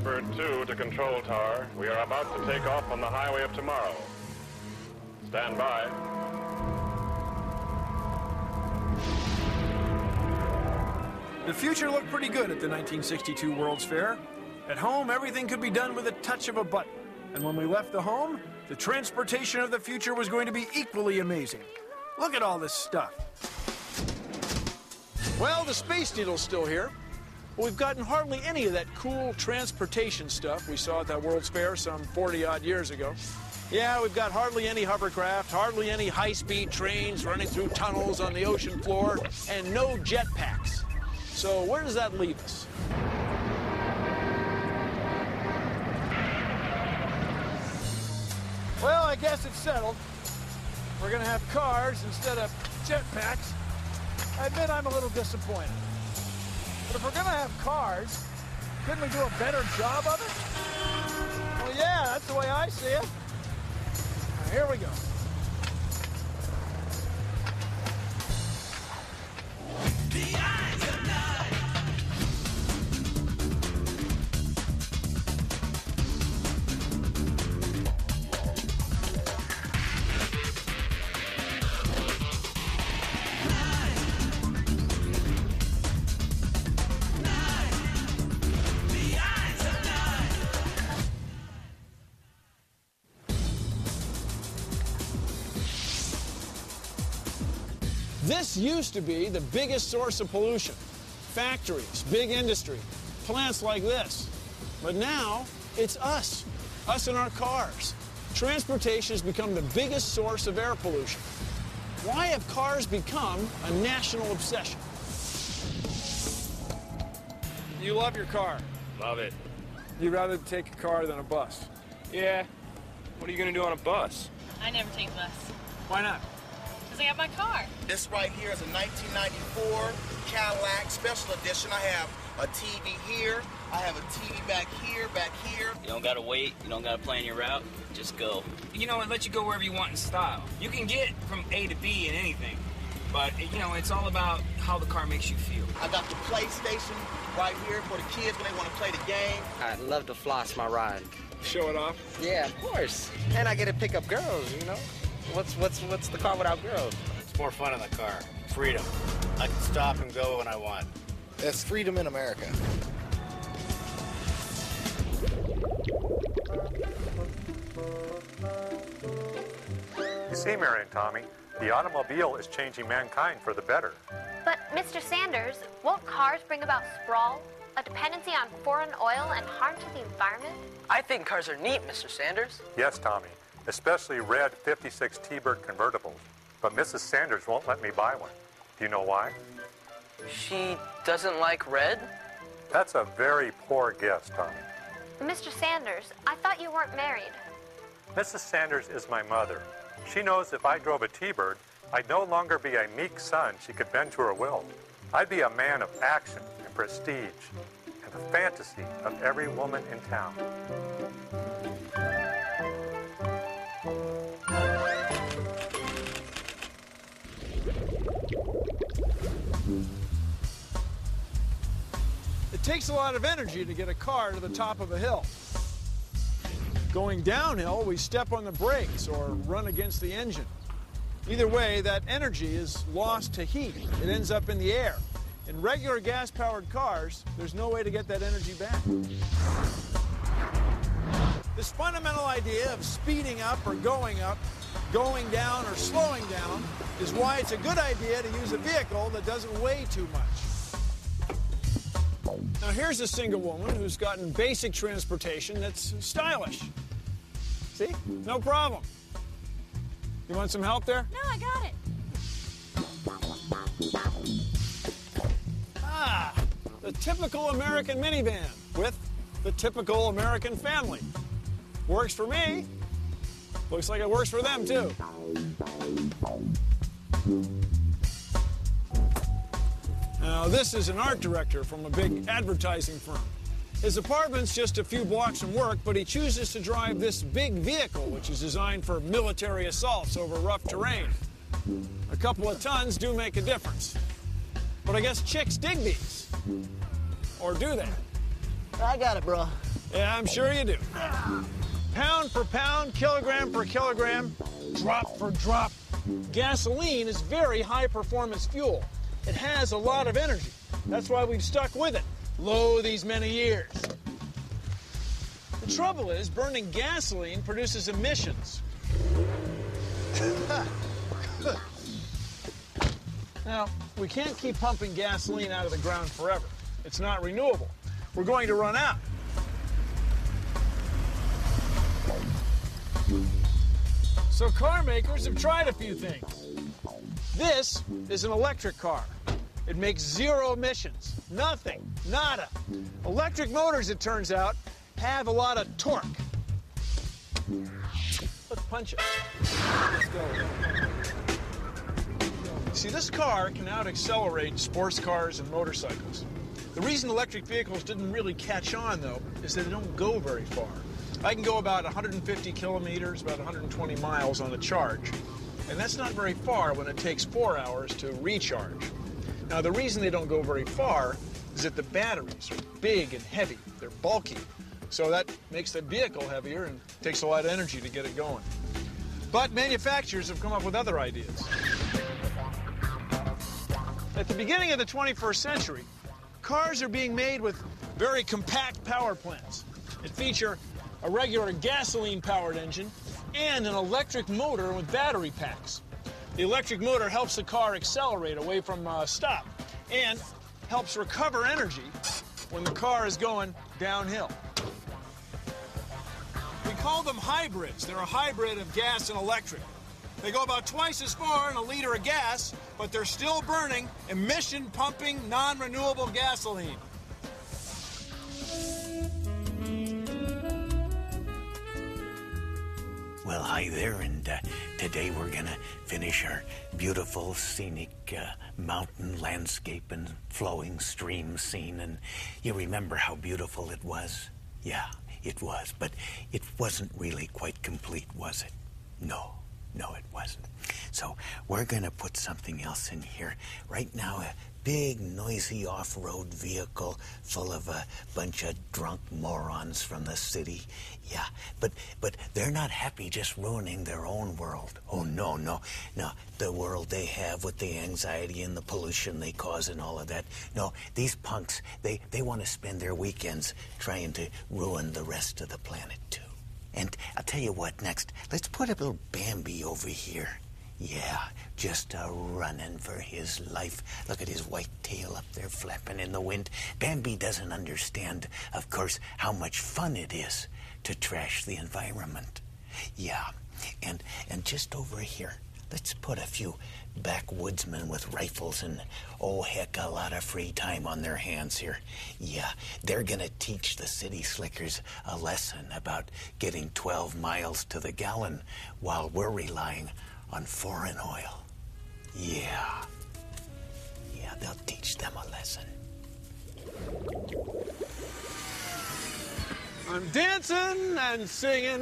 Blackbird 2 to Control Tower. We are about to take off on the highway of tomorrow. Stand by. The future looked pretty good at the 1962 World's Fair. At home, everything could be done with a touch of a button. And when we left the home, the transportation of the future was going to be equally amazing. Look at all this stuff. Well, the Space Needle's still here. But we've gotten hardly any of that cool transportation stuff we saw at that World's Fair some 40-odd years ago. Yeah, we've got hardly any hovercraft, hardly any high-speed trains running through tunnels on the ocean floor, and no jetpacks. So where does that leave us? Well, I guess it's settled. We're going to have cars instead of jetpacks. I admit I'm a little disappointed. But if we're going to have cars, couldn't we do a better job of it? Well, yeah, that's the way I see it. Now, here we go. The eyes of night. This used to be the biggest source of pollution. Factories, big industry, plants like this. But now, it's us in our cars. Transportation has become the biggest source of air pollution. Why have cars become a national obsession? You love your car. Love it. You'd rather take a car than a bus. Yeah. What are you going to do on a bus? I never take the bus. Why not? Because I got my car. This right here is a 1994 Cadillac Special Edition. I have a TV here. I have a TV back here. You don't gotta wait. You don't gotta plan your route. Just go. You know, it lets you go wherever you want in style. You can get from A to B in anything, but, you know, it's all about how the car makes you feel. I got the PlayStation right here for the kids when they want to play the game. I'd love to floss my ride. Show it off? Yeah, of course. And I get to pick up girls, you know? What's the car without girls? It's more fun in the car. Freedom. I can stop and go when I want. That's freedom in America. You see, Mary and Tommy, the automobile is changing mankind for the better. But, Mr. Sanders, won't cars bring about sprawl, a dependency on foreign oil, and harm to the environment? I think cars are neat, Mr. Sanders. Yes, Tommy, especially red 56 T-Bird convertibles. But Mrs. Sanders won't let me buy one. Do you know why? She doesn't like red? That's a very poor guess, Tommy. Mr. Sanders, I thought you weren't married. Mrs. Sanders is my mother. She knows if I drove a T-Bird, I'd no longer be a meek son she could bend to her will. I'd be a man of action and prestige and the fantasy of every woman in town. It takes a lot of energy to get a car to the top of a hill. Going downhill, we step on the brakes or run against the engine. Either way, that energy is lost to heat. It ends up in the air. In regular gas-powered cars, there's no way to get that energy back. This fundamental idea of speeding up or going down or slowing down, is why it's a good idea to use a vehicle that doesn't weigh too much. Now here's a single woman who's gotten basic transportation that's stylish. See? No problem. You want some help there? No, I got it. Ah, the typical American minivan with the typical American family. Works for me. Looks like it works for them, too. Now, this is an art director from a big advertising firm. His apartment's just a few blocks from work, but he chooses to drive this big vehicle, which is designed for military assaults over rough terrain. A couple of tons do make a difference. But I guess chicks dig these. Or do they? I got it, bro. Yeah, I'm sure you do. Pound for pound, kilogram for kilogram, drop for drop, gasoline is very high-performance fuel. It has a lot of energy. That's why we've stuck with it, lo these many years. The trouble is, burning gasoline produces emissions. Now, we can't keep pumping gasoline out of the ground forever. It's not renewable. We're going to run out. So car makers have tried a few things. This is an electric car. It makes zero emissions. Nothing. Nada. Electric motors, it turns out, have a lot of torque. Let's punch it. Let's go. See, this car can out-accelerate sports cars and motorcycles. The reason electric vehicles didn't really catch on, though, is that they don't go very far. I can go about 150 kilometers, about 120 miles on a charge. And that's not very far when it takes 4 hours to recharge. Now, the reason they don't go very far is that the batteries are big and heavy. They're bulky. So that makes the vehicle heavier and takes a lot of energy to get it going. But manufacturers have come up with other ideas. At the beginning of the 21st century, cars are being made with very compact power plants. It feature a regular gasoline-powered engine and an electric motor with battery packs. The electric motor helps the car accelerate away from a stop and helps recover energy when the car is going downhill. We call them hybrids. They're a hybrid of gas and electric. They go about twice as far in a liter of gas, but they're still burning emission-pumping, non-renewable gasoline. Well, hi there, and today we're gonna finish our beautiful scenic mountain landscape and flowing stream scene. And you remember how beautiful it was? Yeah, it was, but it wasn't really quite complete, was it? No, it wasn't. So we're gonna put something else in here. Right now, a big, noisy off-road vehicle full of a bunch of drunk morons from the city. Yeah, but they're not happy just ruining their own world. Oh, no. The world they have with the anxiety and the pollution they cause and all of that. No, these punks, they want to spend their weekends trying to ruin the rest of the planet, too. And I'll tell you what, next, let's put a little Bambi over here. Yeah, just running for his life. Look at his white tail up there flapping in the wind. Bambi doesn't understand, of course, how much fun it is to trash the environment. Yeah, and just over here, let's put a few backwoodsmen with rifles and, oh heck, a lot of free time on their hands here. Yeah, they're gonna teach the city slickers a lesson about getting 12 miles to the gallon while we're relying on foreign oil. Yeah, they'll teach them a lesson. I'm dancing and singing.